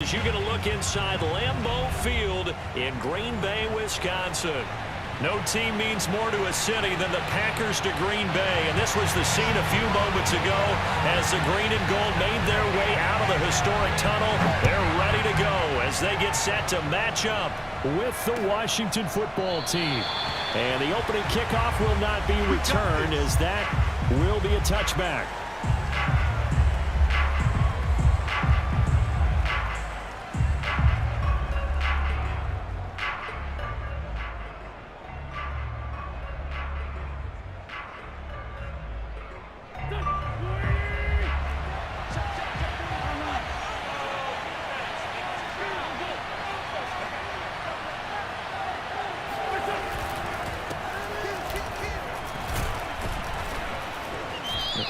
You're going to look inside Lambeau Field in Green Bay, Wisconsin. No team means more to a city than the Packers to Green Bay, and this was the scene a few moments ago as the green and gold made their way out of the historic tunnel. They're ready to go as they get set to match up with the Washington football team. And the opening kickoff will not be returned as that will be a touchback.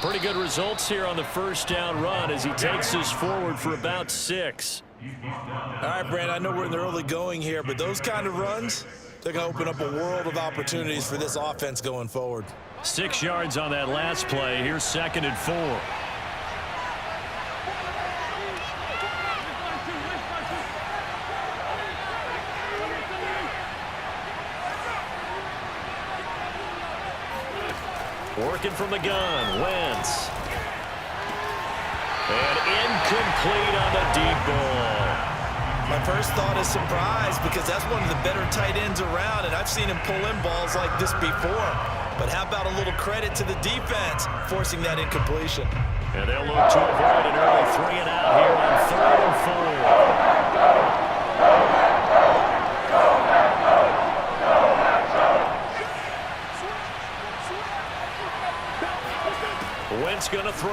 Pretty good results here on the first down run as he takes us forward for about 6. All right, Brand, I know we're in the early going here, but those kind of runs, they're going to open up a world of opportunities for this offense going forward. 6 yards on that last play. Here's 2nd and 4. Working from the gun, Wentz. And incomplete on the deep ball. My first thought is surprise because that's one of the better tight ends around, and I've seen him pull in balls like this before. But how about a little credit to the defense forcing that incompletion? And they'll look to avoid an early 3 and out here on 3rd and 4. Wentz going to throw.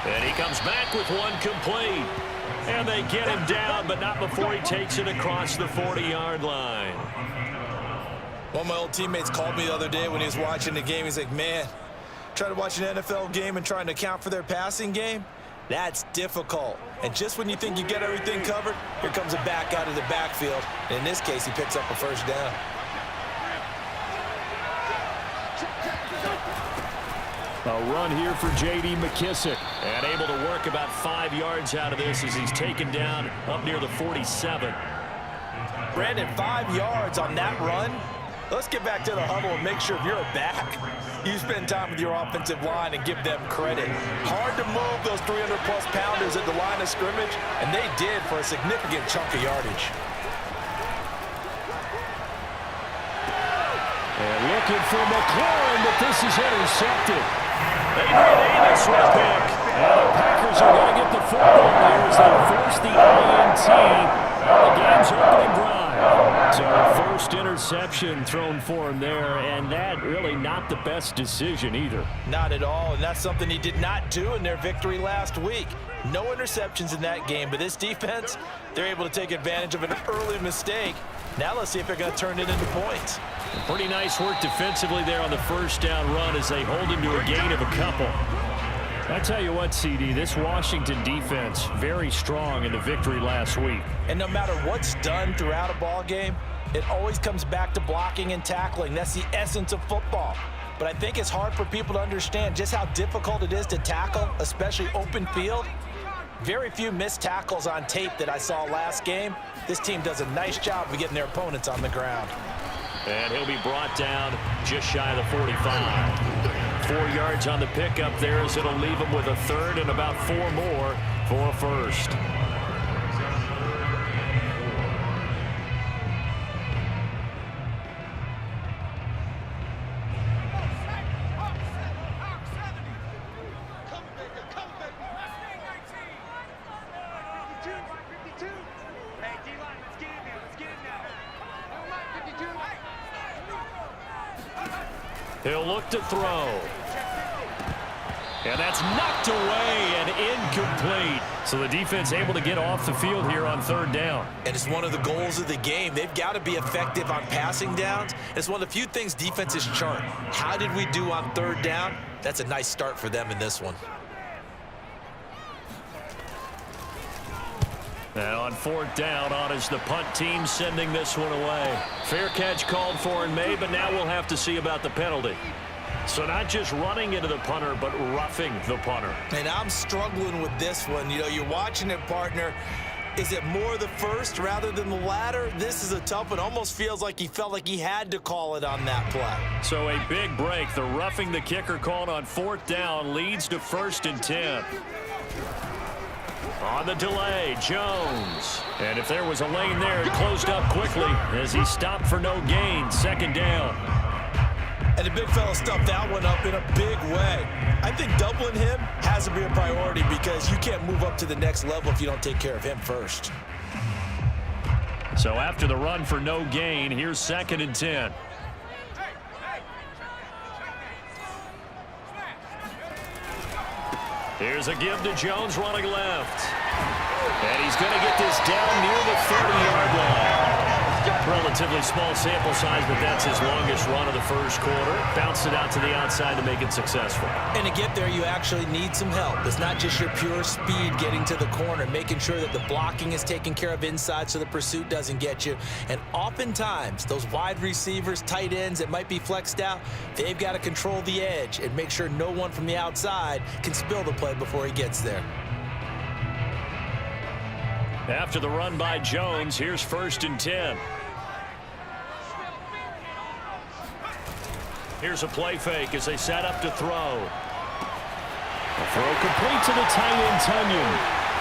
And he comes back with one complete. And they get him down, but not before he takes it across the 40-yard line. One of my old teammates called me the other day when he was watching the game. He's like, man, trying to watch an NFL game and trying to account for their passing game? That's difficult. And just when you think you get everything covered, here comes a back out of the backfield. And in this case, he picks up a first down. A run here for J.D. McKissick. And able to work about 5 yards out of this as he's taken down up near the 47. Brandon, 5 yards on that run. Let's get back to the huddle and make sure if you're a back, you spend time with your offensive line and give them credit. Hard to move those 300-plus pounders at the line of scrimmage, and they did for a significant chunk of yardage. And looking for McLaurin, but this is intercepted. Adrian Davis with a pick. And the Packers are going to get the football here as they force the INT on the game's opening drive. So first interception thrown for him there, and that really not the best decision either. Not at all, and that's something he did not do in their victory last week. No interceptions in that game, but this defense, they're able to take advantage of an early mistake. Now let's see if they're going to turn it into points. Pretty nice work defensively there on the first down run as they hold him to a gain of a couple. I tell you what, CD, this Washington defense, very strong in the victory last week. And no matter what's done throughout a ball game, it always comes back to blocking and tackling. That's the essence of football. But I think it's hard for people to understand just how difficult it is to tackle, especially open field. Very few missed tackles on tape that I saw last game. This team does a nice job of getting their opponents on the ground. And he'll be brought down just shy of the 45. 4 yards on the pickup there as it'll leave him with a third and about 4 more for a first. He'll look to throw. And that's knocked away and incomplete. So the defense able to get off the field here on 3rd down. And it's one of the goals of the game. They've got to be effective on passing downs. It's one of the few things defenses chart. How did we do on 3rd down? That's a nice start for them in this one. And on 4th down, on is the punt team sending this one away. Fair catch called for and made, but now we'll have to see about the penalty. So not just running into the punter, but roughing the punter. And I'm struggling with this one. You know, you're watching it, partner. Is it more the first rather than the latter? This is a tough one. Almost feels like he felt like he had to call it on that play. So a big break. The roughing the kicker called on 4th down leads to 1st and 10. On the delay, Jones. And if there was a lane there, it closed up quickly as he stopped for no gain. 2nd down. And the big fella stuffed that one up in a big way. I think doubling him has to be a priority because you can't move up to the next level if you don't take care of him first. So after the run for no gain, here's 2nd and 10. Here's a give to Jones running left. And he's going to get this down near the 30-yard line. Relatively small sample size, but that's his longest run of the first quarter. Bounced it out to the outside to make it successful. And to get there, you actually need some help. It's not just your pure speed getting to the corner, making sure that the blocking is taken care of inside so the pursuit doesn't get you. And oftentimes, those wide receivers, tight ends that might be flexed out, they've got to control the edge and make sure no one from the outside can spill the play before he gets there. After the run by Jones, here's 1st and 10. Here's a play fake as they set up to throw. A throw complete to the tight end, Tunyon.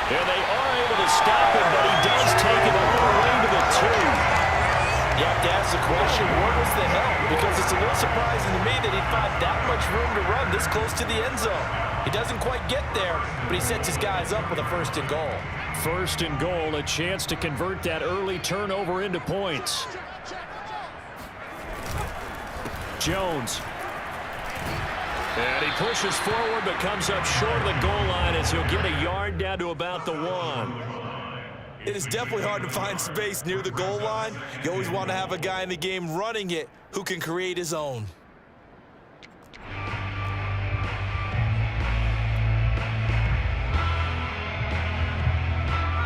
And they are able to stop him, but he does take it all the way to the 2. You have to ask the question, what was the help? Because it's a little surprising to me that he found that much room to run this close to the end zone. He doesn't quite get there, but he sets his guys up with a 1st and goal. 1st and goal, a chance to convert that early turnover into points. Jones. And he pushes forward but comes up short of the goal line as he'll get a yard down to about the 1. It is definitely hard to find space near the goal line. You always want to have a guy in the game running it who can create his own.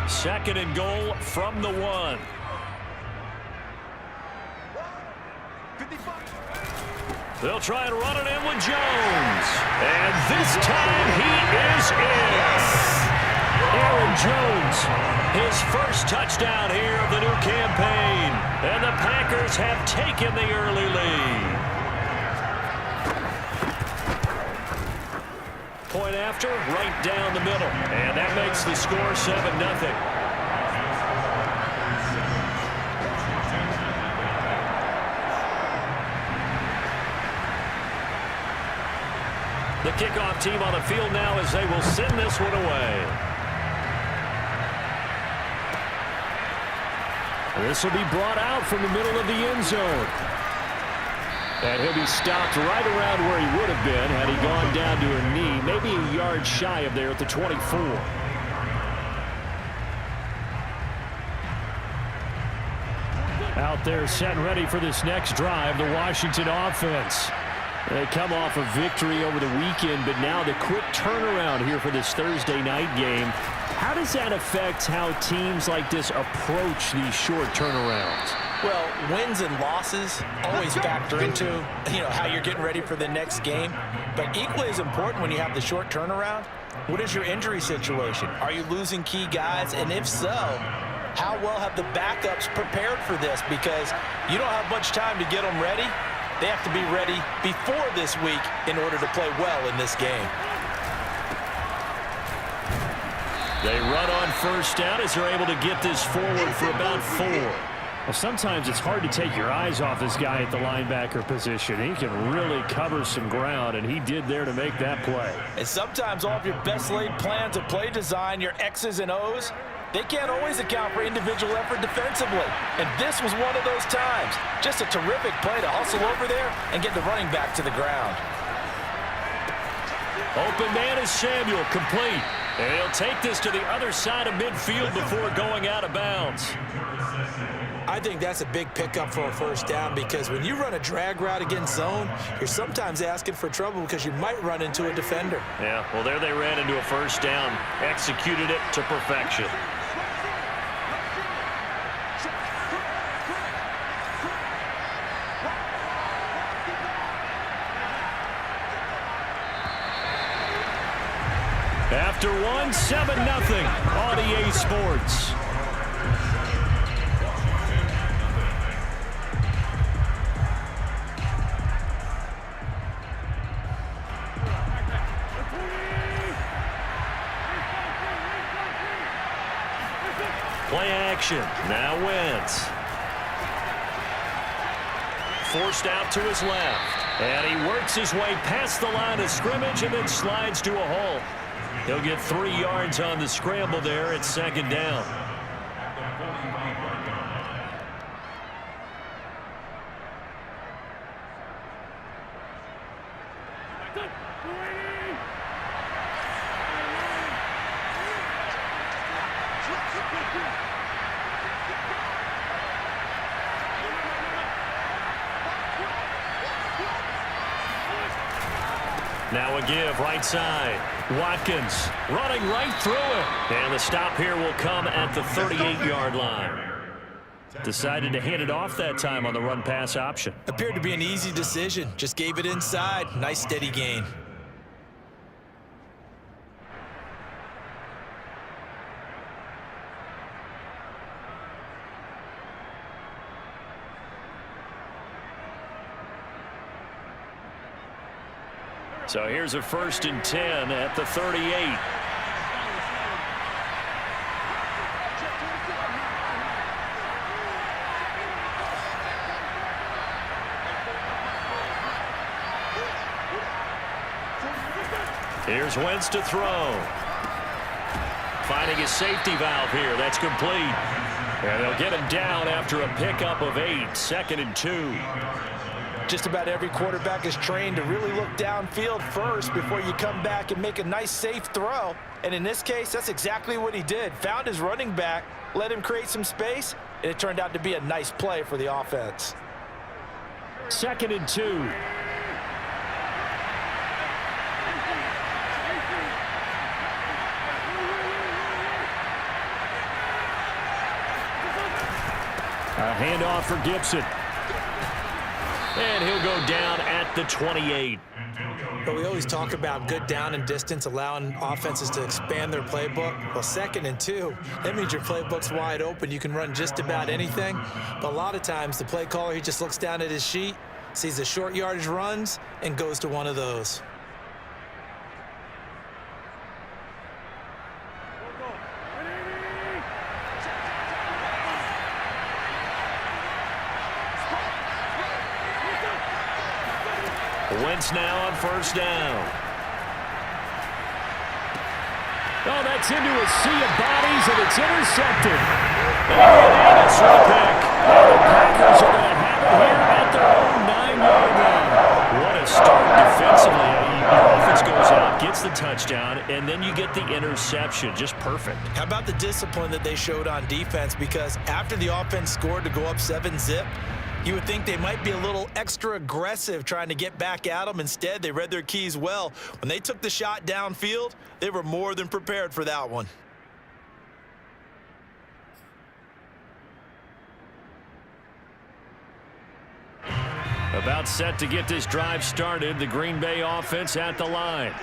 Second and goal from the 1. They'll try and run it in with Jones. And this time he is in. Aaron Jones, his first touchdown here of the new campaign. And the Packers have taken the early lead. Point after, right down the middle. And that makes the score 7-0. The kickoff team on the field now as they will send this one away. This will be brought out from the middle of the end zone. And he'll be stopped right around where he would have been had he gone down to a knee, maybe a yard shy of there at the 24. Out there set and ready for this next drive, the Washington offense. They come off a victory over the weekend, but now the quick turnaround here for this Thursday night game. How does that affect how teams like this approach these short turnarounds? Well, wins and losses always factor into, how you're getting ready for the next game. But equally as important when you have the short turnaround, what is your injury situation? Are you losing key guys? And if so, how well have the backups prepared for this? Because you don't have much time to get them ready. They have to be ready before this week in order to play well in this game. They run on 1st down as they're able to get this forward for about 4. Well, sometimes it's hard to take your eyes off this guy at the linebacker position. He can really cover some ground, and he did there to make that play. And sometimes all of your best laid plans of play design, your X's and O's, they can't always account for individual effort defensively. And this was one of those times. Just a terrific play to hustle over there and get the running back to the ground. Open man is Samuel, complete. And he'll take this to the other side of midfield before going out of bounds. I think that's a big pickup for a 1st down because when you run a drag route against zone, you're sometimes asking for trouble because you might run into a defender. Yeah, well, there they ran into a 1st down, executed it to perfection. won 7-0 on EA Sports. Play action. Now Wentz. Forced out to his left. And he works his way past the line of scrimmage and then slides to a halt. He'll get 3 yards on the scramble there at 2nd down. Now a give, right side. Watkins running right through it. And the stop here will come at the 38-yard line. Decided to hand it off that time on the run-pass option. Appeared to be an easy decision. Just gave it inside. Nice steady gain. So here's a 1st and 10 at the 38. Here's Wentz to throw. Finding his safety valve here. That's complete. And they'll get him down after a pickup of 8. 2nd and 2. Just about every quarterback is trained to really look downfield first before you come back and make a nice, safe throw. And in this case, that's exactly what he did. Found his running back, let him create some space, and it turned out to be a nice play for the offense. 2nd and 2. A handoff for Gibson. And he'll go down at the 28. But we always talk about good down and distance, allowing offenses to expand their playbook. Well, 2nd and 2, that means your playbook's wide open. You can run just about anything. But a lot of times, the play caller, he just looks down at his sheet, sees the short yardage runs, and goes to one of those. Wentz now on 1st down. Oh, that's into a sea of bodies, and it's intercepted. And it's a pick. And the Packers are going to have it here at their own 9-yard line. What a start defensively. Your offense goes out, gets the touchdown, and then you get the interception. Just perfect. How about the discipline that they showed on defense? Because after the offense scored to go up 7-zip, you would think they might be a little extra aggressive trying to get back at them. Instead, they read their keys well. When they took the shot downfield, they were more than prepared for that one. About set to get this drive started. The Green Bay offense at the line.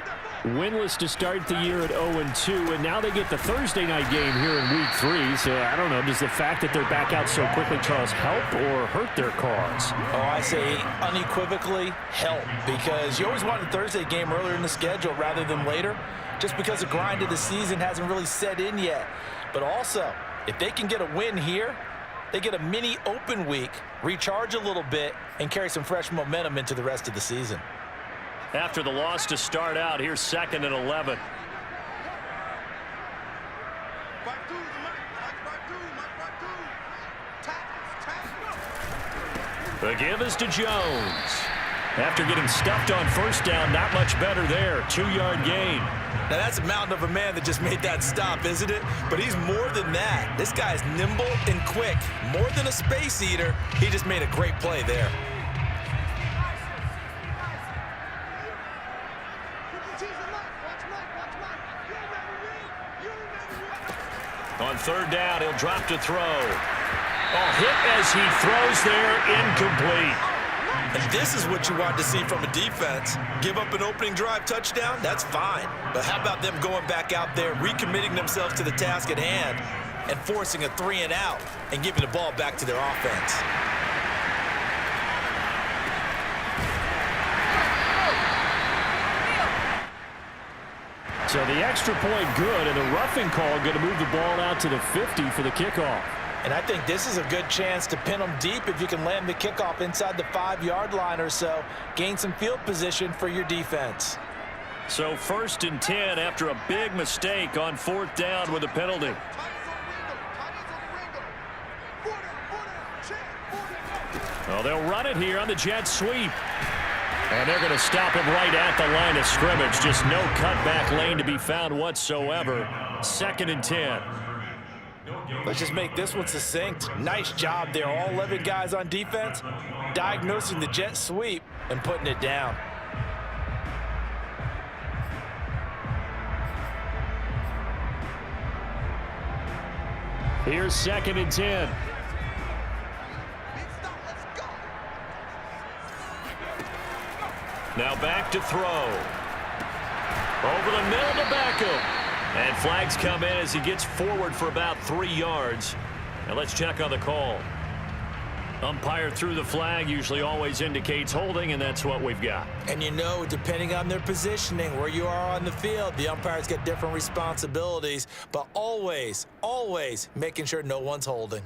Winless to start the year at 0-2, and now they get the Thursday night game here in Week 3. So, I don't know, does the fact that they're back out so quickly, Charles, help or hurt their cause? Oh, I say unequivocally help, because you always want a Thursday game earlier in the schedule rather than later, just because the grind of the season hasn't really set in yet. But also, if they can get a win here, they get a mini open week, recharge a little bit, and carry some fresh momentum into the rest of the season. After the loss to start out, here's 2nd and 11. The give is to Jones. After getting stuffed on 1st down, not much better there. 2-yard gain. Now, that's a mountain of a man that just made that stop, isn't it? But he's more than that. This guy's nimble and quick. More than a space eater, he just made a great play there. On 3rd down, he'll drop to throw. Oh, hit as he throws there, incomplete. And this is what you want to see from a defense. Give up an opening drive touchdown, that's fine. But how about them going back out there, recommitting themselves to the task at hand, and forcing a 3-and-out and giving the ball back to their offense? So the extra point good, and the roughing call going to move the ball out to the 50 for the kickoff. And I think this is a good chance to pin them deep if you can land the kickoff inside the 5-yard line or so. Gain some field position for your defense. So 1st and 10 after a big mistake on 4th down with a penalty. Well, they'll run it here on the jet sweep. And they're going to stop him right at the line of scrimmage. Just no cutback lane to be found whatsoever. 2nd and 10. Let's just make this one succinct. Nice job there. All 11 guys on defense diagnosing the jet sweep and putting it down. Here's 2nd and 10. Now back to throw. Over the middle to Beckham. And flags come in as he gets forward for about 3 yards. Now let's check on the call. Umpire threw the flag, usually always indicates holding, and that's what we've got. And you know, depending on their positioning, where you are on the field, the umpires get different responsibilities, but always, always making sure no one's holding.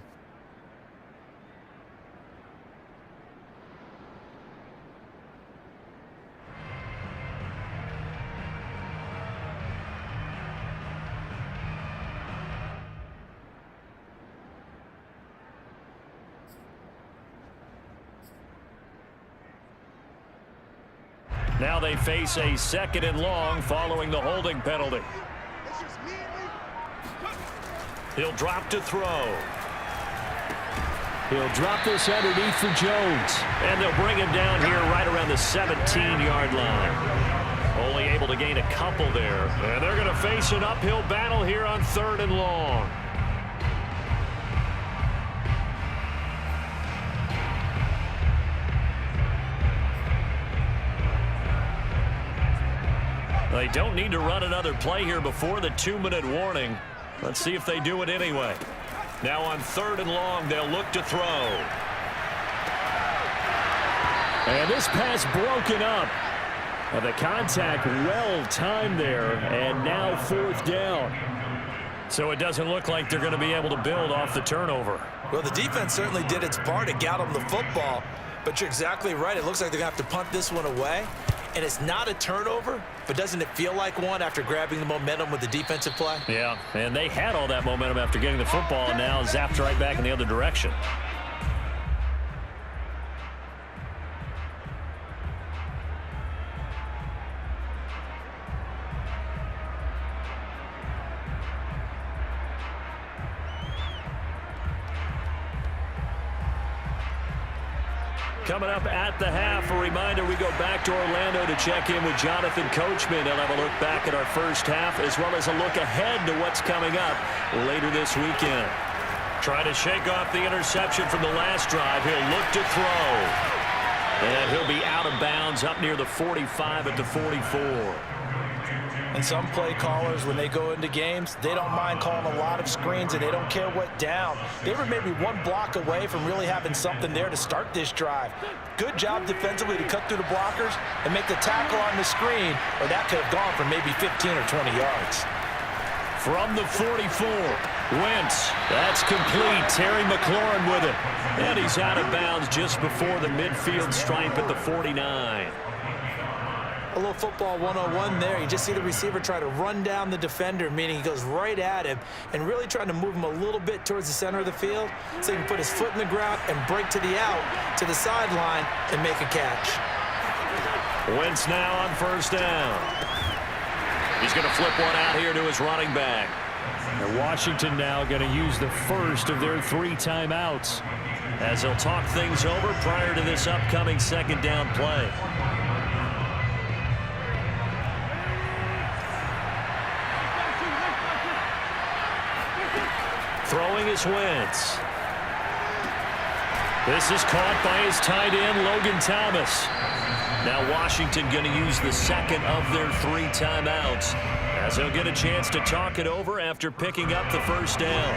Now they face a 2nd and long following the holding penalty. He'll drop to throw. He'll drop this underneath for Jones. And they'll bring him down here right around the 17-yard line. Only able to gain a couple there. And they're going to face an uphill battle here on 3rd and long. They don't need to run another play here before the 2-minute warning. Let's see if they do it anyway. Now on 3rd and long, they'll look to throw. And this pass broken up. And the contact well timed there, and now 4th down. So it doesn't look like they're going to be able to build off the turnover. Well, the defense certainly did its part to get them the football, but you're exactly right. It looks like they're going to have to punt this one away. And it's not a turnover, but doesn't it feel like one after grabbing the momentum with the defensive play? Yeah, and they had all that momentum after getting the football, and now zapped right back in the other direction. Coming up at the half, a reminder, we go back to Orlando to check in with Jonathan Coachman. He'll have a look back at our first half as well as a look ahead to what's coming up later this weekend. Trying to shake off the interception from the last drive. He'll look to throw. And he'll be out of bounds up near the 45 at the 44. And some play callers, when they go into games, they don't mind calling a lot of screens, and they don't care what down. They were maybe one block away from really having something there to start this drive. Good job defensively to cut through the blockers and make the tackle on the screen, or that could have gone for maybe 15 or 20 yards. From the 44, Wentz. That's complete. Terry McLaurin with it. And he's out of bounds just before the midfield stripe at the 49. A little football 101 there. You just see the receiver try to run down the defender, meaning he goes right at him and really trying to move him a little bit towards the center of the field so he can put his foot in the ground and break to the out, to the sideline, and make a catch. Wentz now on 1st down. He's going to flip one out here to his running back. And Washington now going to use the first of their 3 timeouts as they'll talk things over prior to this upcoming 2nd down play. Throwing is Wentz. This is caught by his tight end, Logan Thomas. Now Washington going to use the second of their 3 timeouts, as he'll get a chance to talk it over after picking up the first down.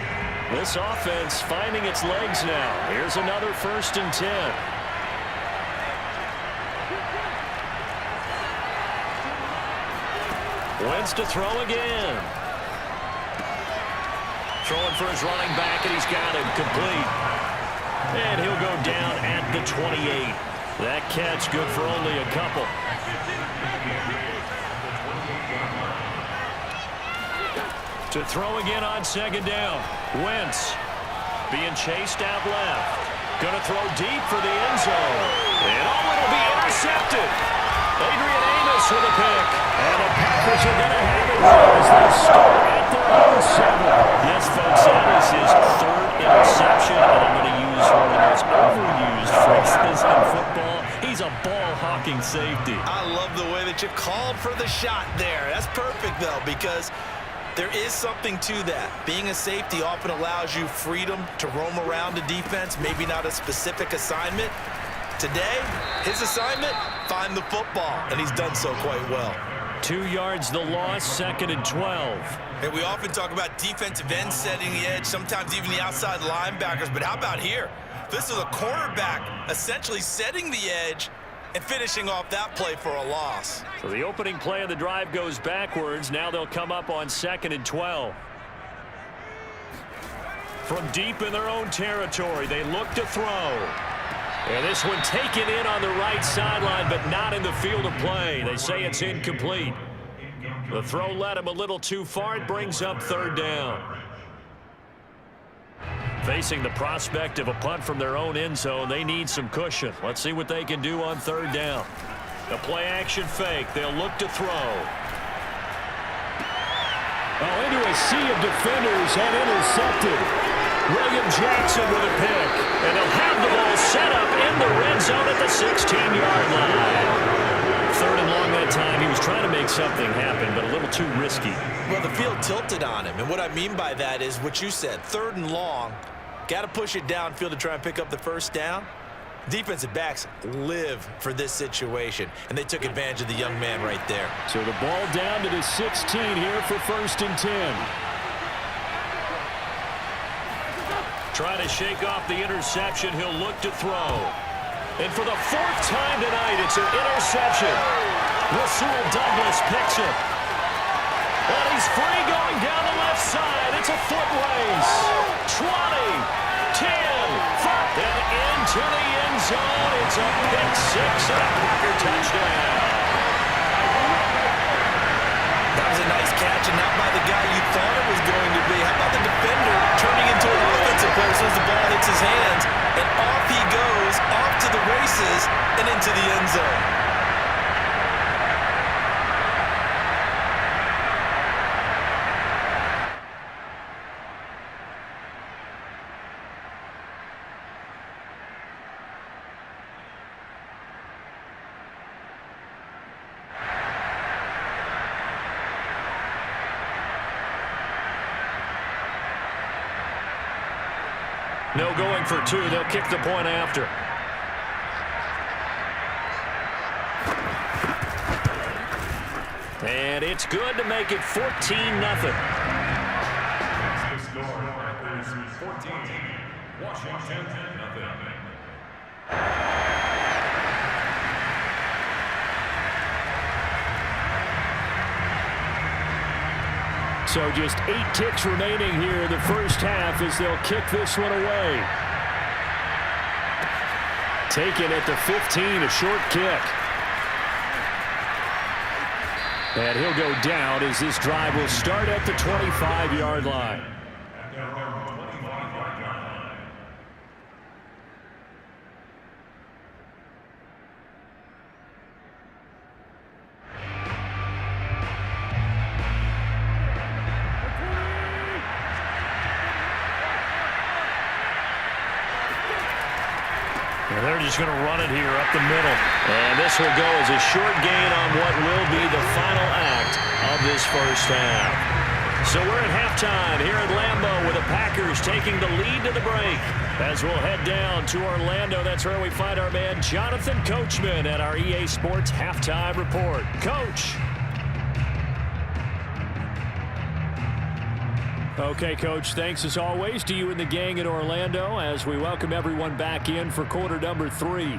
This offense finding its legs now. Here's another 1st and 10. Wentz to throw again. Throwing for his running back, and he's got him complete. And he'll go down at the 28. That catch good for only a couple. To throw again on 2nd down. Wentz being chased out left. Going to throw deep for the end zone. And it'll be intercepted. Adrian Amos with a pick. And the Packers are going to have it as they start at their own 7. Yes, folks, that is his 3rd interception. And I'm going to use one of those overused phrases in football. He's a ball-hawking safety. I love the way that you called for the shot there. That's perfect, though, because there is something to that. Being a safety often allows you freedom to roam around the defense, maybe not a specific assignment. Today, his assignment, find the football, and he's done so quite well. 2 yards the loss, 2nd and 12. And we often talk about defensive ends setting the edge, sometimes even the outside linebackers, but how about here? This is a cornerback essentially setting the edge and finishing off that play for a loss. So the opening play of the drive goes backwards. Now they'll come up on 2nd and 12. From deep in their own territory, they look to throw. And this one taken in on the right sideline, but not in the field of play. They say it's incomplete. The throw led him a little too far. It brings up 3rd down. Facing the prospect of a punt from their own end zone, they need some cushion. Let's see what they can do on 3rd down. A play-action fake. They'll look to throw. Oh, into a sea of defenders and intercepted. William Jackson with a pick. And they'll have the ball set up in the red zone at the 16-yard line. 3rd and long that time. He was trying to make something happen, but a little too risky. Well, the field tilted on him, and what I mean by that is what you said. 3rd and long, got to push it downfield to try and pick up the 1st down. Defensive backs live for this situation, and they took advantage of the young man right there. So the ball down to the 16 here for 1st and 10. Trying to shake off the interception. He'll look to throw. And for the 4th time tonight, it's an interception. Rasul Douglas picks it. And he's free going down the left side. It's a foot race. 20, 10, 5, and into the end zone. It's a pick 6 and a Packer touchdown. That was a nice catch, and not by the guy you thought it was going to be. How about the defender turning into an offensive player as soon as the ball hits his hands, and off he goes, off to the races, and into the end zone. No going for 2. They'll kick the point after. And it's good to make it 14-0. Washington, nothing. So just 8 ticks remaining here in the first half as they'll kick this one away. Taken at the 15, a short kick. And he'll go down as this drive will start at the 25-yard line. And they're just going to run it here up the middle. And this will go as a short gain on what will be the final act of this first half. So we're at halftime. halftime here at Lambeau with the Packers taking the lead to the break. As we'll head down to Orlando, that's where we find our man Jonathan Coachman at our EA Sports Halftime Report. Coach. Okay, Coach, thanks as always to you and the gang in Orlando as we welcome everyone back in for quarter number 3.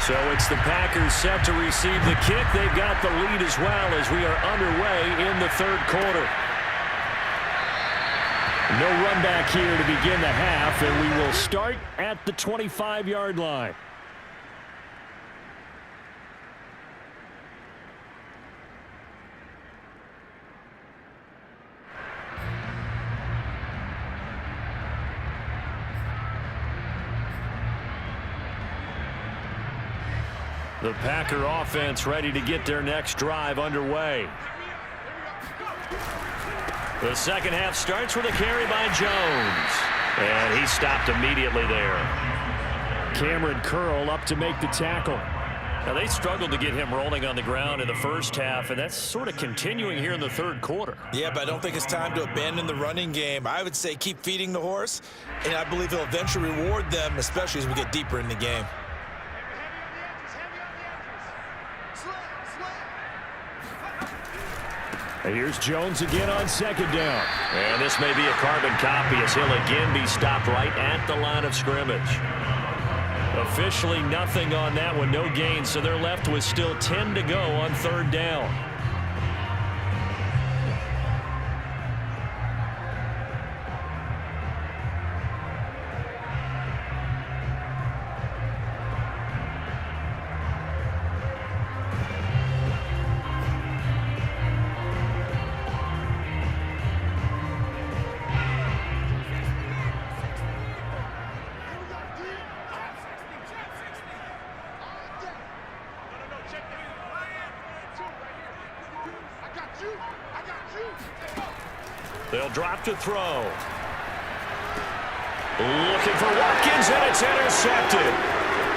So it's the Packers set to receive the kick. They've got the lead as well as we are underway in the third quarter. No run back here to begin the half, and we will start at the 25-yard line. The Packer offense ready to get their next drive underway. The second half starts with a carry by Jones. And he stopped immediately there. Cameron Curl up to make the tackle. Now, they struggled to get him rolling on the ground in the first half, and that's sort of continuing here in the third quarter. Yeah, but I don't think it's time to abandon the running game. I would say keep feeding the horse, and I believe he'll eventually reward them, especially as we get deeper in the game. And here's Jones again on second down. And this may be a carbon copy as he'll again be stopped right at the line of scrimmage. Officially nothing on that one, no gain, so they're left with still 10 to go on third down. They'll drop to throw. Looking for Watkins, and it's intercepted.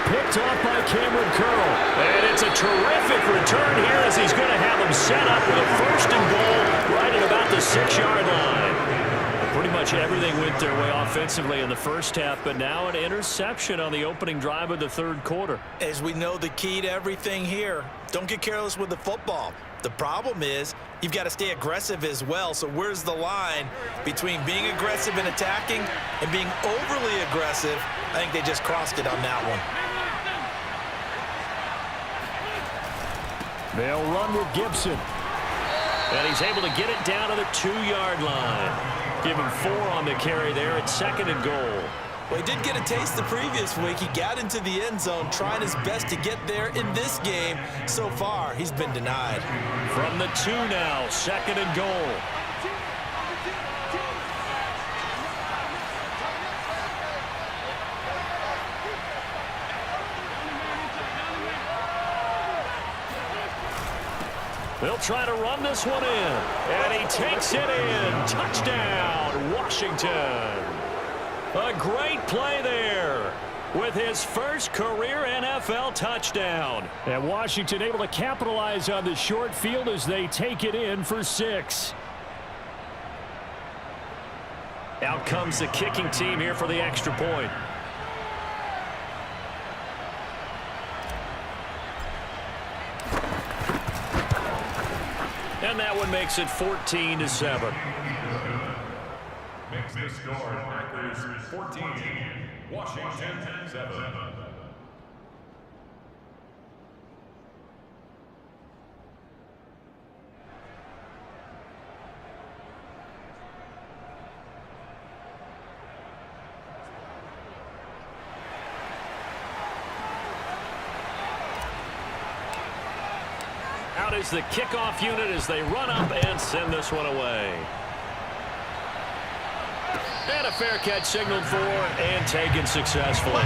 Picked off by Cameron Curl. And it's a terrific return here as he's going to have him set up with a first and goal right at about the 6-yard line. Pretty much everything went their way offensively in the first half, but now an interception on the opening drive of the third quarter. As we know, the key to everything here, don't get careless with the football. The problem is you've got to stay aggressive as well. So where's the line between being aggressive and attacking and being overly aggressive? I think they just crossed it on that one. They'll run with Gibson. And he's able to get it down to the 2-yard line. Give him 4 on the carry there at second and goal. Well, he did get a taste the previous week. He got into the end zone, trying his best to get there in this game. So far, he's been denied. From the 2 now, second and goal. They'll try to run this one in. And he takes it in. Touchdown, Washington. A great play there with his first career NFL touchdown. And Washington able to capitalize on the short field as they take it in for 6. Out comes the kicking team here for the extra point. And that one makes it 14-7. Makes the score Packers 14, Washington 7. Out is the kickoff unit as they run up and send this one away. And a fair catch signaled for and taken successfully.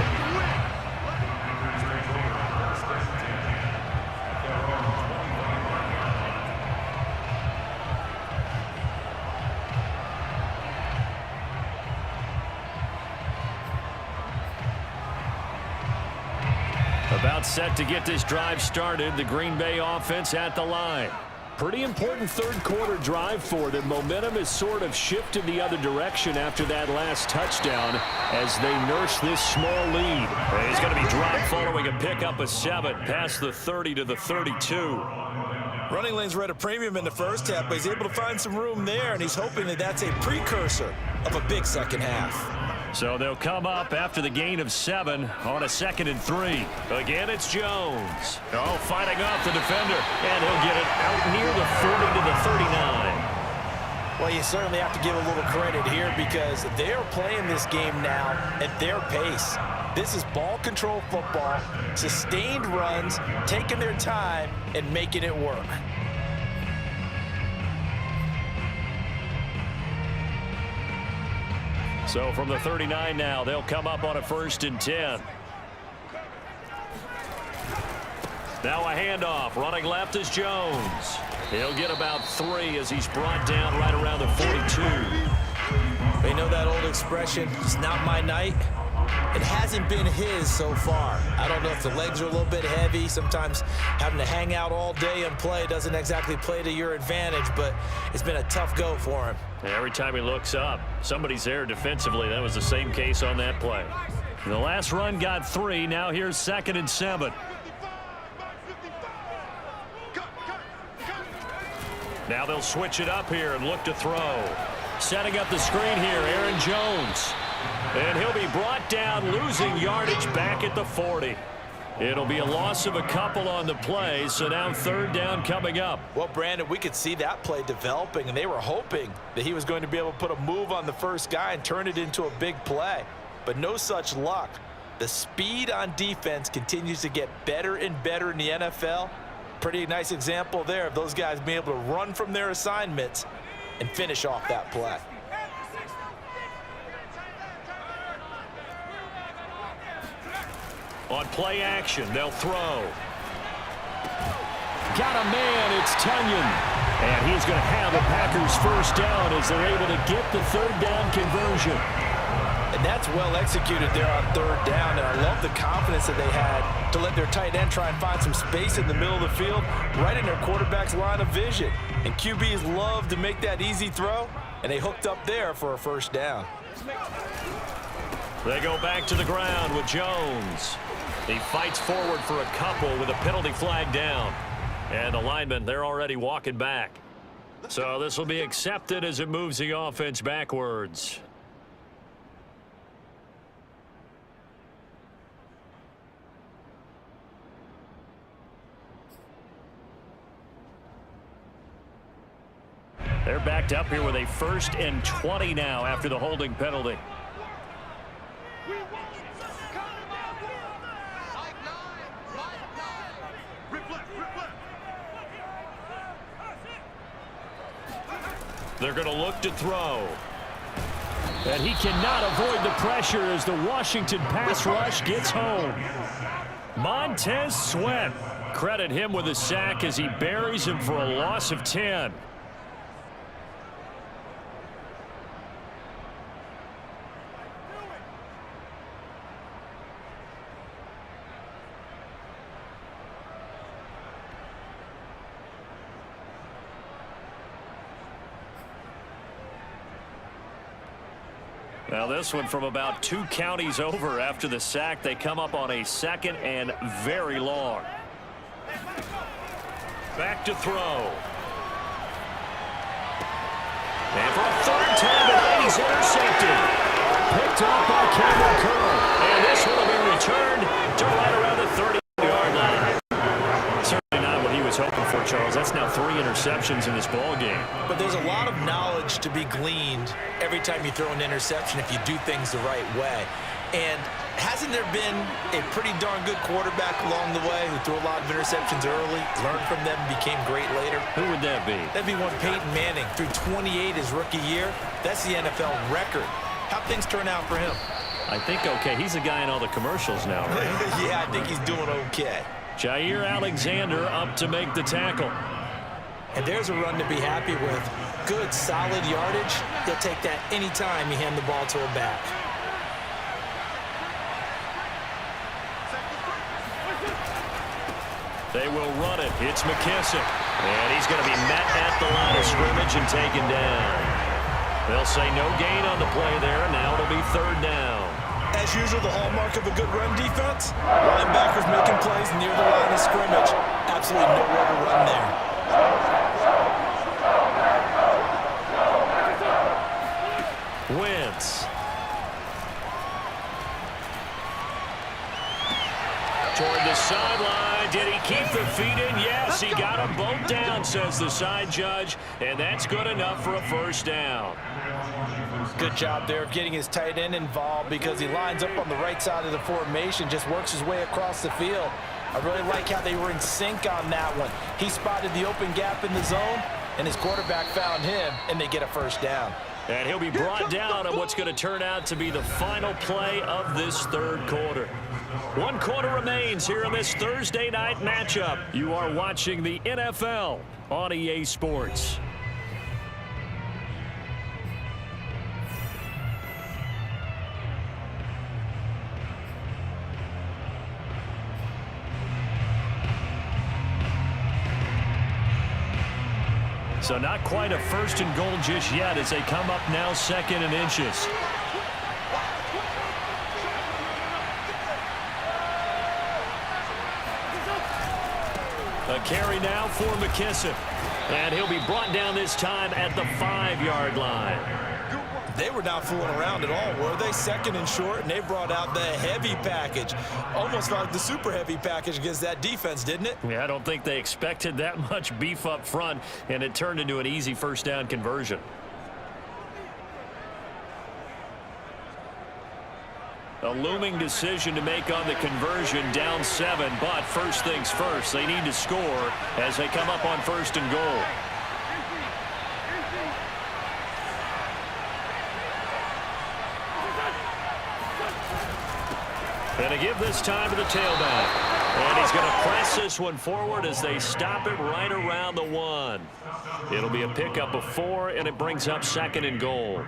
About set to get this drive started. The Green Bay offense at the line. Pretty important third-quarter drive for them. Momentum has sort of shifted the other direction after that last touchdown as they nurse this small lead. He's going to be dropped following a pickup of 7 past the 30 to the 32. Running lanes were at a premium in the first half, but he's able to find some room there, and he's hoping that that's a precursor of a big second half. So they'll come up after the gain of 7 on a 2nd and 3. Again, it's Jones. Oh, fighting off the defender, and he'll get it out near the 40 to the 39. Well, you certainly have to give a little credit here because they're playing this game now at their pace. This is ball control football, sustained runs, taking their time, and making it work. So from the 39 now, they'll come up on a 1st and 10. Now a handoff. Running left is Jones. He'll get about 3 as he's brought down right around the 42. They know that old expression, it's not my night. It hasn't been his so far. I don't know if the legs are a little bit heavy. Sometimes having to hang out all day and play doesn't exactly play to your advantage, but it's been a tough go for him. Every time he looks up, somebody's there defensively. That was the same case on that play. The last run got 3. Now here's 2nd and 7. Now they'll switch it up here and look to throw. Setting up the screen here, Aaron Jones. And he'll be brought down, losing yardage back at the 40. It'll be a loss of a couple on the play, so now 3rd down coming up. Well, Brandon, we could see that play developing, and they were hoping that he was going to be able to put a move on the first guy and turn it into a big play. But no such luck. The speed on defense continues to get better and better in the NFL. Pretty nice example there of those guys being able to run from their assignments and finish off that play. On play action, they'll throw. Got a man, it's Tunyon. And he's going to have the Packers 1st down as they're able to get the 3rd down conversion. And that's well executed there on 3rd down. And I love the confidence that they had to let their tight end try and find some space in the middle of the field, right in their quarterback's line of vision. And QBs love to make that easy throw, and they hooked up there for a 1st down. They go back to the ground with Jones. He fights forward for a couple with a penalty flag down. And the linemen, they're already walking back. So this will be accepted as it moves the offense backwards. They're backed up here with a 1st and 20 now after the holding penalty. They're going to look to throw. And he cannot avoid the pressure as the Washington pass rush gets home. Montez Sweat. Credit him with a sack as he buries him for a loss of 10. Now this one from about 2 counties over after the sack. They come up on a 2nd and very long. Back to throw. And for a 3rd time tonight, he's intercepted. Picked up by Cameron Curl. And this will be returned to right around the 30-yard line. Certainly not what he was hoping for, Charles. That's now 3 interceptions in this ball game. But there's a lot of knowledge to be gleaned every time you throw an interception if you do things the right way. And hasn't there been a pretty darn good quarterback along the way who threw a lot of interceptions early, learned from them, and became great later? Who would that be? That'd be one Peyton Manning. Threw 28 his rookie year. That's the NFL record. How'd things turn out for him? I think okay. He's a guy in all the commercials now, right? Yeah, I think he's doing okay. Jair Alexander up to make the tackle. And there's a run to be happy with. Good, solid yardage. He'll take that anytime you hand the ball to a back. They will run it. It's McKissick. And he's going to be met at the line of scrimmage and taken down. They'll say no gain on the play there, and now it'll be third down. As usual, the hallmark of a good run defense, linebackers making plays near the line of scrimmage. Absolutely nowhere to run there. Wentz. Toward the sideline. Did he keep the feet in? Yes, he got them both down, says the side judge, and that's good enough for a first down. Good job there of getting his tight end involved because he lines up on the right side of the formation, just works his way across the field. I really like how they were in sync on that one. He spotted the open gap in the zone, and his quarterback found him, and they get a first down. And he'll be brought down on what's going to turn out to be the final play of this third quarter. 1 quarter remains here in this Thursday night matchup. You are watching the NFL on EA Sports. So not quite a first and goal just yet as they come up now 2nd and inches. A carry now for McKissick. And he'll be brought down this time at the 5-yard line. They were not fooling around at all, were they? 2nd and short, and they brought out the heavy package. Almost like the super heavy package against that defense, didn't it? Yeah, I don't think they expected that much beef up front, and it turned into an easy first down conversion. A looming decision to make on the conversion, down 7, but first things first, they need to score as they come up on 1st and goal. And a give this time to the tailback. And he's going to press this one forward as they stop it right around the 1. It'll be a pickup of 4, and it brings up 2nd and goal.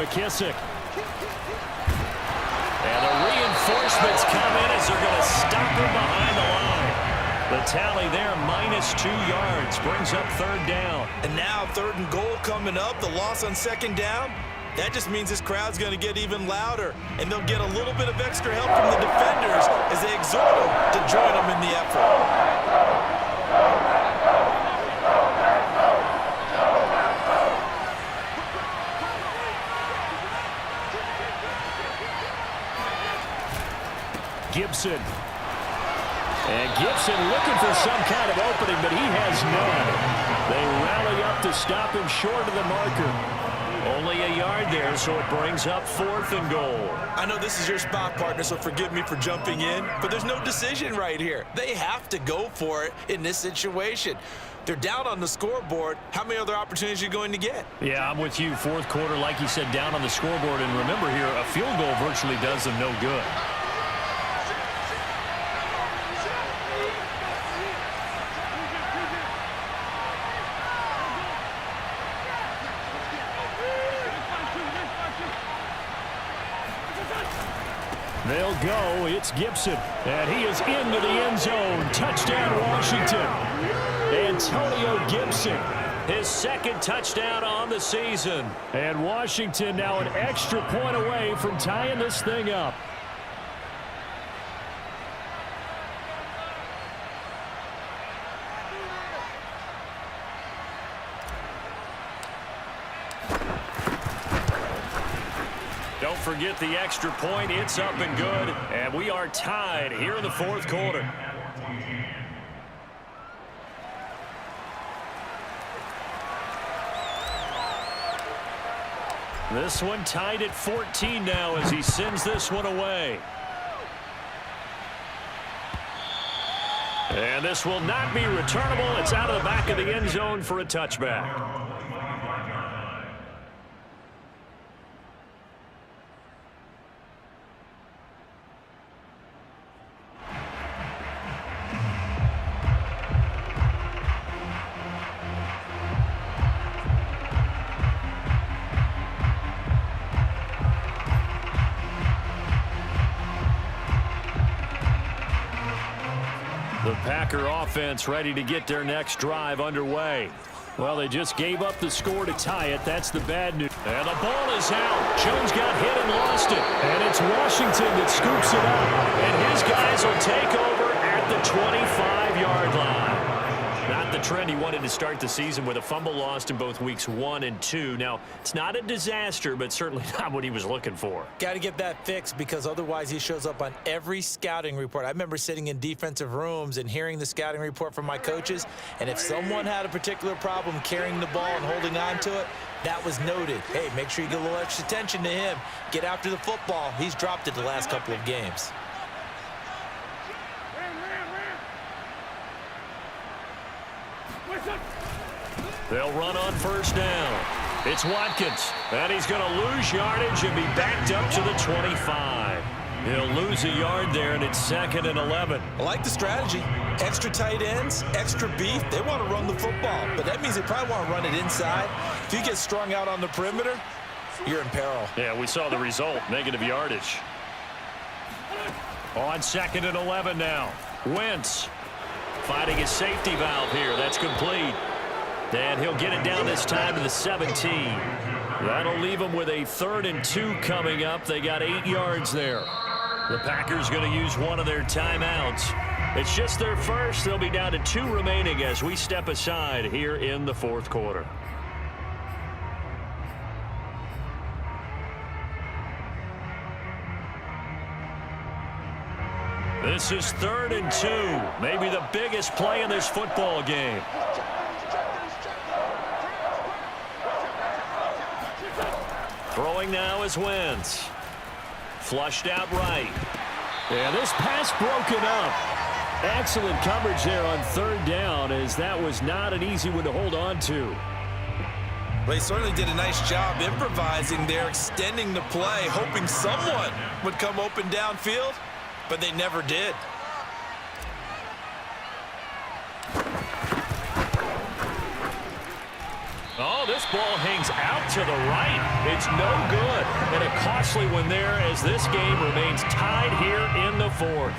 McKissick. And the reinforcements come in as they're going to stop him behind the line. The tally there, -2 yards, brings up 3rd down. And now 3rd and goal coming up, the loss on 2nd down. That just means this crowd's going to get even louder, and they'll get a little bit of extra help from the defenders as they exhort them to join them in the effort. Gibson. And Gibson looking for some kind of opening, but he has none. They rally up to stop him short of the marker. Only a yard there, so it brings up 4th and goal. I know this is your spot, partner, so forgive me for jumping in, but there's no decision right here. They have to go for it in this situation. They're down on the scoreboard. How many other opportunities are you going to get? Yeah, I'm with you. 4th quarter, like you said, down on the scoreboard. And remember here, a field goal virtually does them no good. They'll go. It's Gibson. And he is into the end zone. Touchdown, Washington. Antonio Gibson. His 2nd touchdown on the season. And Washington now an extra point away from tying this thing up. Don't forget the extra point. It's up and good. And we are tied here in the 4th quarter. This one tied at 14 now as he sends this one away. And this will not be returnable. It's out of the back of the end zone for a touchback. The Packer offense ready to get their next drive underway. Well, they just gave up the score to tie it. That's the bad news. And the ball is out. Jones got hit and lost it. And it's Washington that scoops it up. And his guys will take over at the 25-yard line. Not the trend he wanted to start the season with a fumble lost in both weeks 1 and 2. Now, it's not a disaster, but certainly not what he was looking for. Got to get that fixed because otherwise he shows up on every scouting report. I remember sitting in defensive rooms and hearing the scouting report from my coaches, and if someone had a particular problem carrying the ball and holding on to it, that was noted. Hey, make sure you get a little extra attention to him. Get after the football. He's dropped it the last couple of games. They'll run on first down. It's Watkins, and he's going to lose yardage and be backed up to the 25. He'll lose a yard there, and it's 2nd and 11. I like the strategy. Extra tight ends, extra beef. They want to run the football, but that means they probably want to run it inside. If you get strung out on the perimeter, you're in peril. Yeah, we saw the result, negative yardage. On 2nd and 11 now. Wentz finding his safety valve here. That's complete. And he'll get it down this time to the 17. That'll leave him with a 3rd and 2 coming up. They got 8 yards there. The Packers going to use one of their timeouts. It's just their first. They'll be down to 2 remaining as we step aside here in the 4th quarter. This is 3rd and 2. Maybe the biggest play in this football game. Throwing now is Wentz. Flushed out right. And this pass broken up. Excellent coverage there on 3rd down, as that was not an easy one to hold on to. Well, they certainly did a nice job improvising there, extending the play, hoping someone would come open downfield, but they never did. Oh, this ball hangs out to the right. It's no good. And a costly one there as this game remains tied here in the 4th.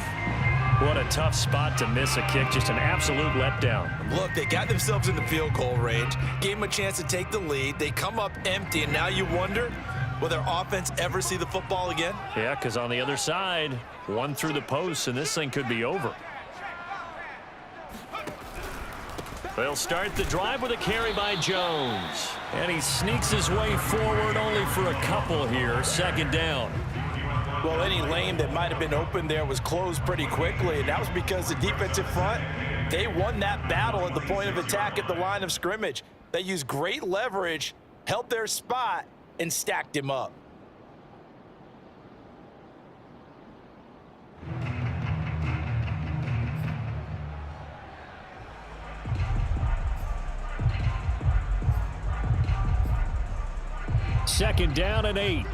What a tough spot to miss a kick. Just an absolute letdown. Look, they got themselves in the field goal range, gave them a chance to take the lead. They come up empty, and now you wonder, will their offense ever see the football again? Yeah, because on the other side, one through the post, and this thing could be over. They'll start the drive with a carry by Jones. And he sneaks his way forward only for a couple here. 2nd down. Well, any lane that might have been open there was closed pretty quickly, and that was because the defensive front, they won that battle at the point of attack at the line of scrimmage. They used great leverage, held their spot, and stacked him up. Second down and 8.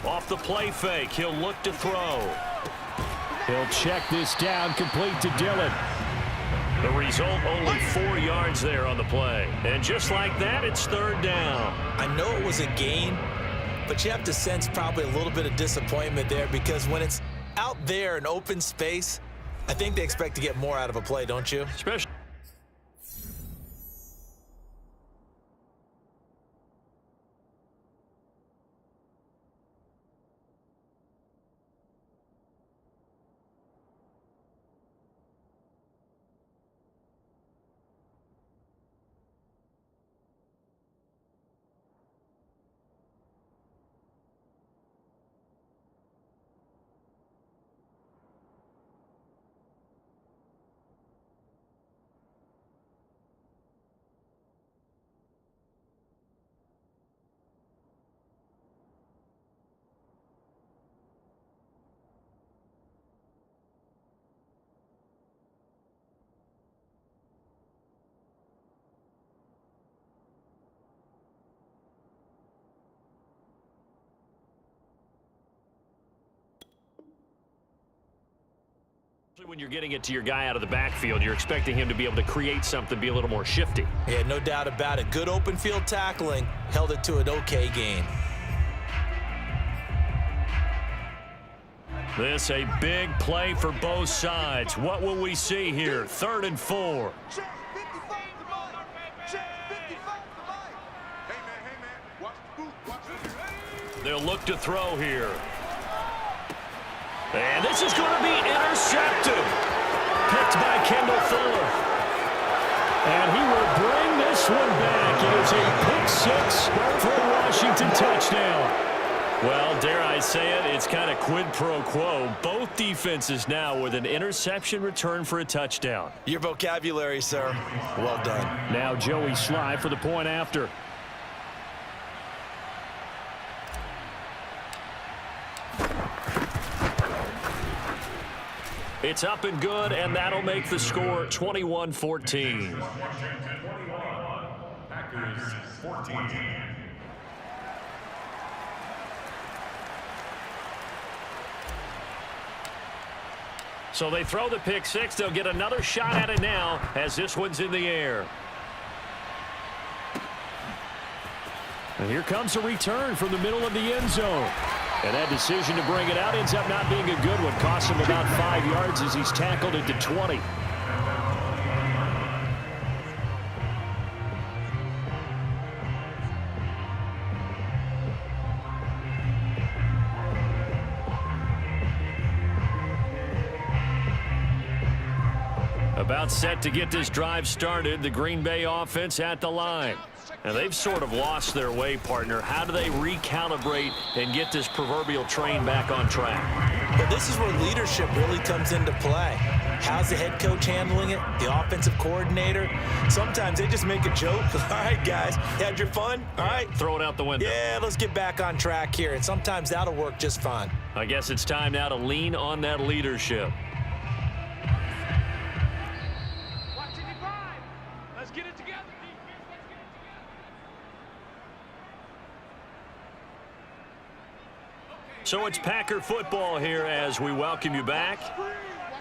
Off the play fake, he'll look to throw. He'll check this down, complete to Dillon. The result, only 4 yards there on the play. And just like that, it's 3rd down. I know it was a gain, but you have to sense probably a little bit of disappointment there, because when it's out there in open space, I think they expect to get more out of a play, don't you? Especially When you're getting it to your guy out of the backfield, you're expecting him to be able to create something, be a little more shifty. Yeah, no doubt about it. Good open field tackling held it to an okay gain. This a big play for both sides. What will we see here? 3rd and 4. They'll look to throw here. And this is going to be intercepted. Picked by Kendall Fuller. And he will bring this one back. It is a pick 6 for a Washington touchdown. Well, dare I say it, it's kind of quid pro quo. Both defenses now with an interception return for a touchdown. Your vocabulary, sir. Well done. Now Joey Sly for the point after. It's up and good, and that'll make the score 21-14. Packers 14. So they throw the pick 6. They'll get another shot at it now as this one's in the air. And here comes a return from the middle of the end zone. And that decision to bring it out ends up not being a good one. Costs him about 5 yards as he's tackled at the 20. About set to get this drive started. The Green Bay offense at the line. Now, they've sort of lost their way, partner. How do they recalibrate and get this proverbial train back on track? Well, this is where leadership really comes into play. How's the head coach handling it? The offensive coordinator? Sometimes they just make a joke. All right, guys, you had your fun? All right. Throw it out the window. Yeah, let's get back on track here. And sometimes that'll work just fine. I guess it's time now to lean on that leadership. So it's Packer football here as we welcome you back.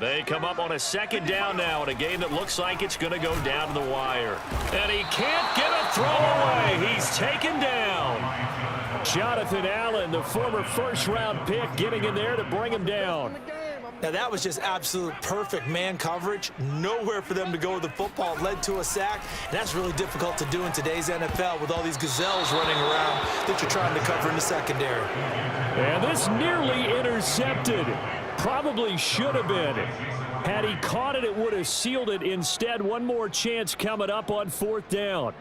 They come up on a 2nd down now in a game that looks like it's going to go down to the wire. And he can't get a throw away. He's taken down. Jonathan Allen, the former 1st-round pick, getting in there to bring him down. Now, that was just absolute perfect man coverage. Nowhere for them to go with the football. It led to a sack. And that's really difficult to do in today's NFL with all these gazelles running around that you're trying to cover in the secondary. And this nearly intercepted. Probably should have been. Had he caught it, it would have sealed it. Instead, one more chance coming up on 4th down.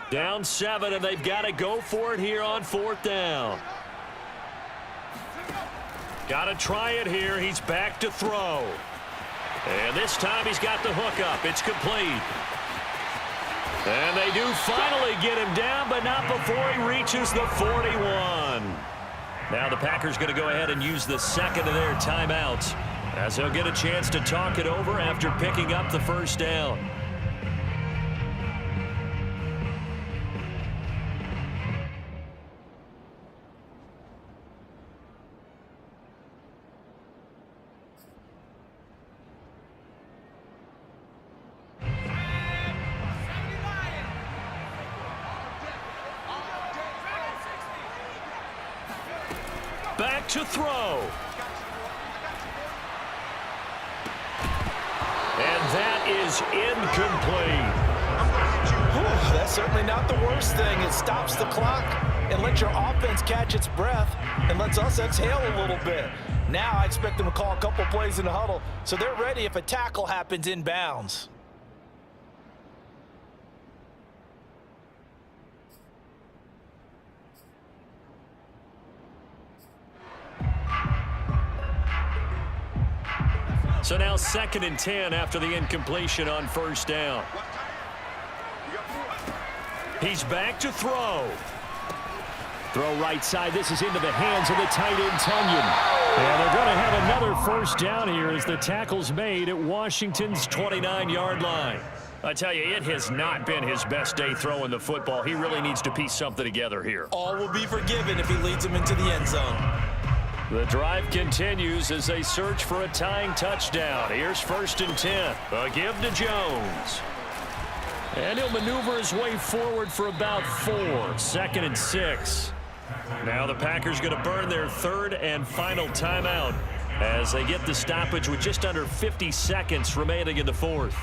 Down 7, and they've got to go for it here on 4th down. Got to try it here. He's back to throw. And this time he's got the hook up. It's complete. And they do finally get him down, but not before he reaches the 41. Now the Packers going to go ahead and use the 2nd of their timeouts as they'll get a chance to talk it over after picking up the 1st down. Back to throw. And that is incomplete. Whew, that's certainly not the worst thing. It stops the clock and lets your offense catch its breath and lets us exhale a little bit. Now I expect them to call a couple plays in the huddle so they're ready if a tackle happens inbounds. So now 2nd and 10 after the incompletion on 1st down. He's back to throw. Throw right side. This is into the hands of the tight end, Tunyon. And they're going to have another 1st down here as the tackle's made at Washington's 29-yard line. I tell you, it has not been his best day throwing the football. He really needs to piece something together here. All will be forgiven if he leads them into the end zone. The drive continues as they search for a tying touchdown. Here's 1st and 10. A give to Jones. And he'll maneuver his way forward for about 4. 2nd and 6. Now the Packers going to burn their 3rd and final timeout as they get the stoppage with just under 50 seconds remaining in the 4th.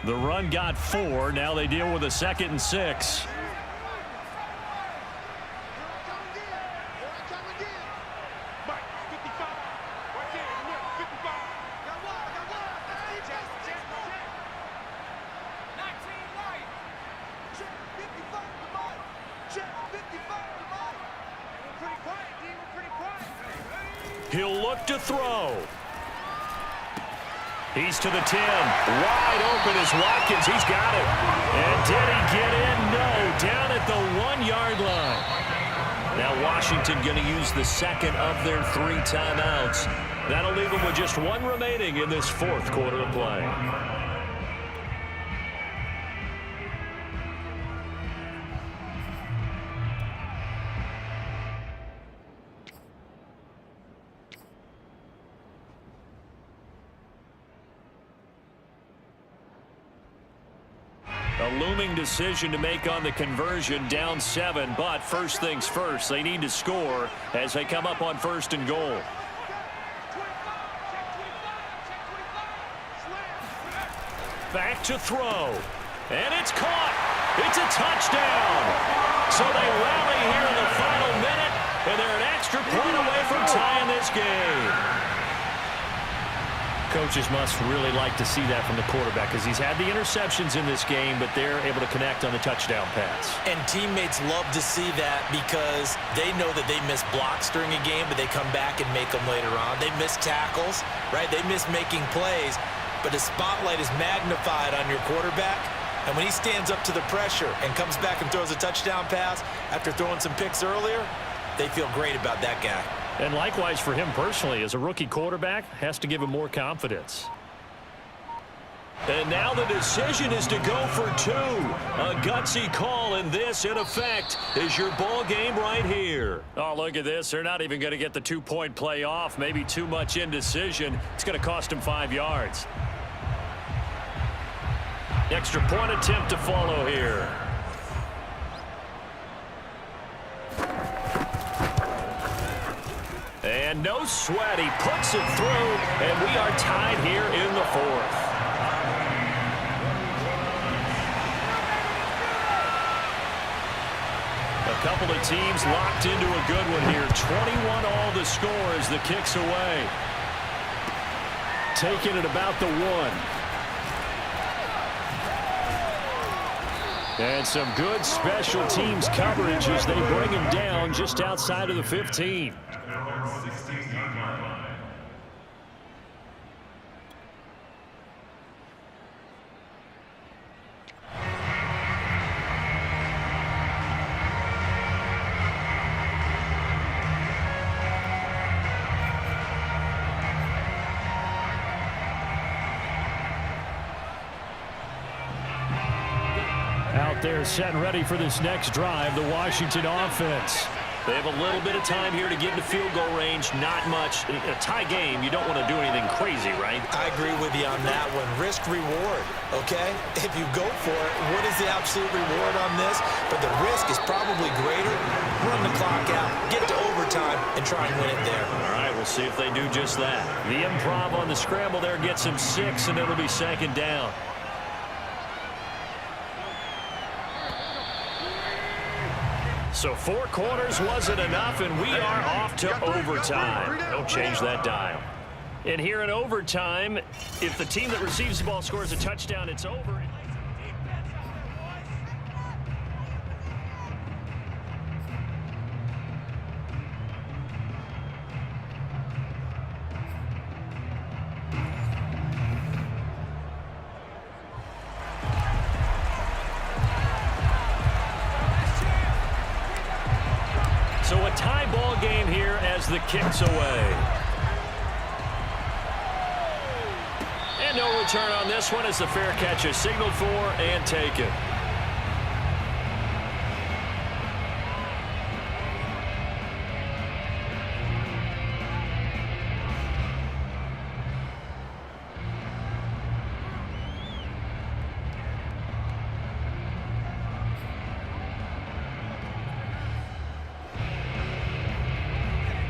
The run got 4. Now they deal with a 2nd and 6. He'll look to throw. He's to the 10. Wide open is Watkins. He's got it. And did he get in? No. Down at the 1-yard line. Now Washington going to use the 2nd of their 3 timeouts. That'll leave them with just 1 remaining in this 4th quarter of play. A looming decision to make on the conversion, down 7, but first things first, they need to score as they come up on 1st and goal. Back to throw, and it's caught. It's a touchdown. So they rally here in the final minute, and they're an extra point away from tying this game. Coaches must really like to see that from the quarterback because he's had the interceptions in this game, but they're able to connect on the touchdown pass. And teammates love to see that because they know that they miss blocks during a game, but they come back and make them later on. They miss tackles, right? They miss making plays, but the spotlight is magnified on your quarterback. And when he stands up to the pressure and comes back and throws a touchdown pass after throwing some picks earlier, they feel great about that guy. And likewise for him personally, as a rookie quarterback, has to give him more confidence. And now the decision is to go for 2. A gutsy call, and this, in effect, is your ball game right here. Oh, look at this. They're not even going to get the 2-point play off. Maybe too much indecision. It's going to cost him 5 yards. Extra point attempt to follow here. And no sweat, he puts it through, and we are tied here in the 4th. A couple of teams locked into a good one here. 21 all the score as the kick's away. Taking it about the 1. And some good special teams coverage as they bring him down just outside of the 15. Out there set and ready for this next drive, the Washington offense. They have a little bit of time here to get into field goal range. Not much. In a tie game, you don't want to do anything crazy, right? I agree with you on that one. Risk reward, okay? If you go for it, what is the absolute reward on this? But the risk is probably greater. Run the clock out, get to overtime, and try and win it there. All right, we'll see if they do just that. The improv on the scramble there gets him 6, and it'll be 2nd down. So 4 quarters wasn't enough, and we are off to overtime. Don't change that dial. And here in overtime, if the team that receives the ball scores a touchdown, it's over. So a tie ball game here as the kick's away. And no return on this one as the fair catch is signaled for and taken.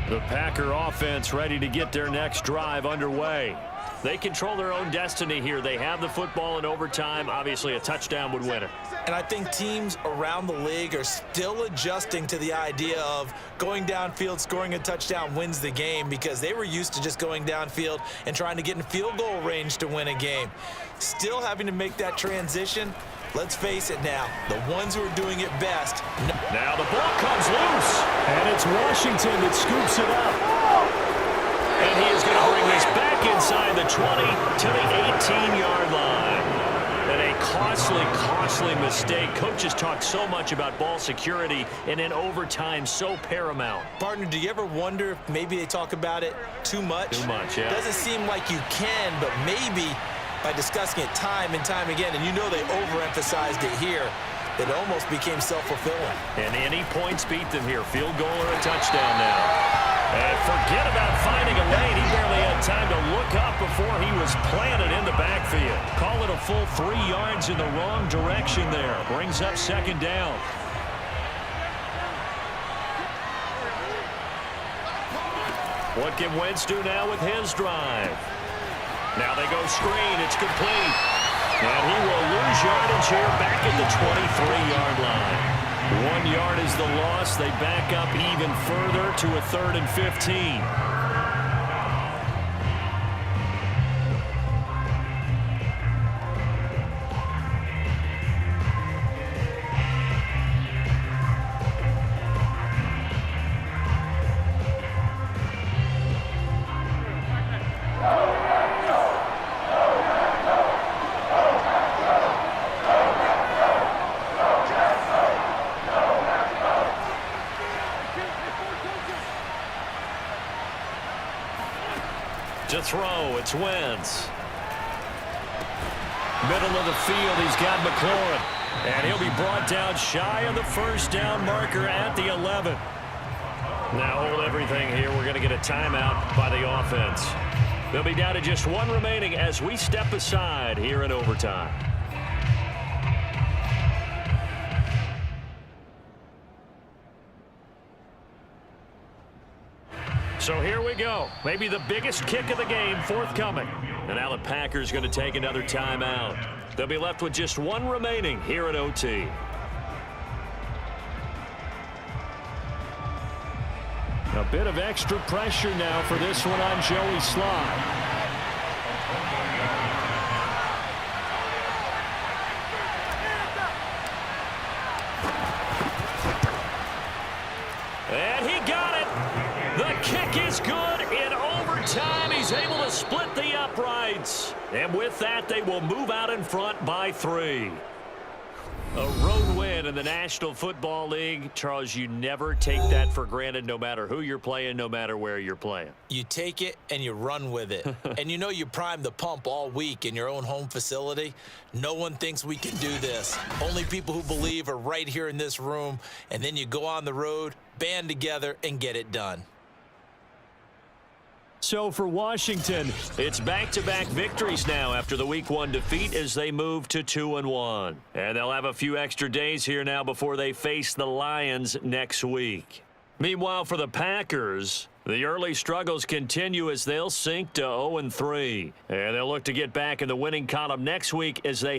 The Packer offense ready to get their next drive underway. They control their own destiny here. They have the football in overtime. Obviously, a touchdown would win it. And I think teams around the league are still adjusting to the idea of going downfield, scoring a touchdown wins the game, because they were used to just going downfield and trying to get in field goal range to win a game. Still having to make that transition. Let's face it now, the ones who are doing it best. Now the ball comes loose. And it's Washington that scoops it up. And he is going to bring this back inside the 20 to the 18-yard line. And a costly mistake. Coaches talk so much about ball security, and in overtime, so paramount. Partner, do you ever wonder if maybe they talk about it too much? Too much, yeah. Doesn't seem like you can, but maybe by discussing it time and time again, and you know they overemphasized it here, it almost became self-fulfilling. And any points beat them here. Field goal or a touchdown now. And forget about finding a lane. He barely had time to look up before he was planted in the backfield. Call it a full 3 yards in the wrong direction there. Brings up second down. What can Wentz do now with his drive? Now they go screen. It's complete. And he will lose yardage here back at the 23-yard line. 1 yard is the loss. They back up even further to a 3rd and 15. To throw, it's Wentz. Middle of the field, he's got McLaurin. And he'll be brought down shy of the first down marker at the 11. Now hold everything here. We're going to get a timeout by the offense. They'll be down to just 1 remaining as we step aside here in overtime. So here we go. Maybe the biggest kick of the game forthcoming. And now the Packers going to take another timeout. They'll be left with just 1 remaining here at OT. A bit of extra pressure now for this one on Joey Slye. And he got it. The kick is good in overtime. He's able to split the uprights. And with that, they will move out in front by 3. A road win in the National Football League. Charles, you never take that for granted no matter who you're playing, no matter where you're playing. You take it and you run with it. And you know you primed the pump all week in your own home facility. No one thinks we can do this. Only people who believe are right here in this room. And then you go on the road, band together, and get it done. So for Washington, it's back-to-back victories now after the Week 1 defeat as they move to 2-1. And they'll have a few extra days here now before they face the Lions next week. Meanwhile, for the Packers, the early struggles continue as they'll sink to 0-3. And they'll look to get back in the winning column next week as they